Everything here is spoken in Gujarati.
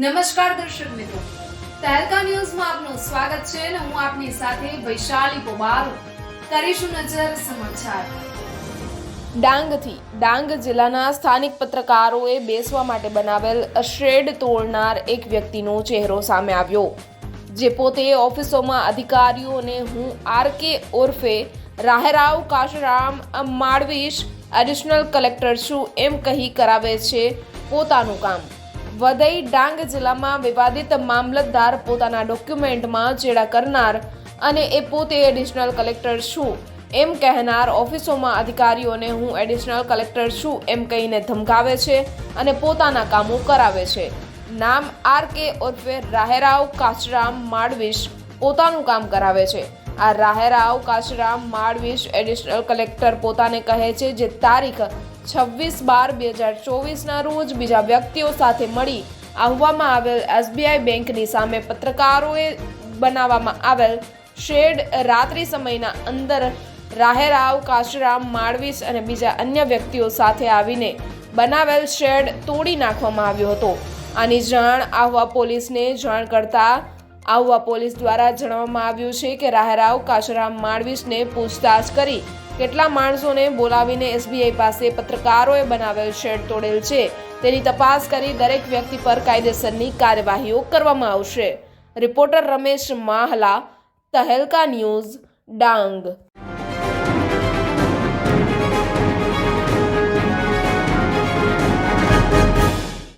નમસ્કાર દર્શક મિત્રો, તહેલકા ન્યૂઝમાં આપનું સ્વાગત છે અને હું આપની સાથે વૈશાલી પોબાર. કરીશું નજર સમાચાર. ડાંગ જિલ્લાના સ્થાનિક પત્રકારોએ બેસવા માટે બનાવેલ શેડ તોડનાર એક વ્યક્તિનો ચહેરો સામે આવ્યો, જે પોતે ઓફિસોમાં અધિકારીઓને હું આરકે ઉર્ફે રાહેરાવ કાશરામ માડવીશ એડિશનલ કલેક્ટર છું એમ કહી કરાવે છે પોતાનું કામ. વઘઈ ડાંગ જિલ્લામાં વિવાદિત મામલતદાર પોતાના ડોક્યુમેન્ટમાં ચેડા કરનાર અને એ પોતે એડિશનલ કલેક્ટર છું એમ કહેનાર ઓફિસોમાં અધિકારીઓને હું એડિશનલ કલેક્ટર છું એમ કહીને ધમકાવે છે અને પોતાના કામો કરાવે છે. નામ આરકે ઉર્ફે રાહેરાવ કાશરામ માડવીશ પોતાનું કામ કરાવે છે. આ રાહેરાવ કાશરામ માડવીશ એડિશનલ કલેક્ટર પોતાને કહે છે, જે તારીખ 26/12/2024 રોજ બીજા વ્યક્તિઓ સાથે મળી આવવામાં આવેલ SBI બેંકની સામે પત્રકારોએ બનાવવામાં આવેલ શેડ રાત્રિ સમયના અંદર રાહેરાવ કાશરામ માડવીશ અને બીજા અન્ય વ્યક્તિઓ સાથે આવીને બનાવેલ શેડ તોડી નાખવામાં આવ્યો હતો. આની જાણ આહવા પોલીસને જાણ કરતા આહવા પોલીસ દ્વારા જણાવવામાં આવ્યું છે કે રાહેરાવ કાશરામ માડવીશને પૂછતાછ કરી કેટલા માણસોને બોલાવીને SBI પાસે પત્રકારોએ બનાવેલ શેડ તોડેલ છે તેની તપાસ કરી દરેક વ્યક્તિ પર કાયદેસરની કાર્યવાહીઓ કરવામાં આવશે. Reporter Ramesh Mahla, Tehelka news, Dang.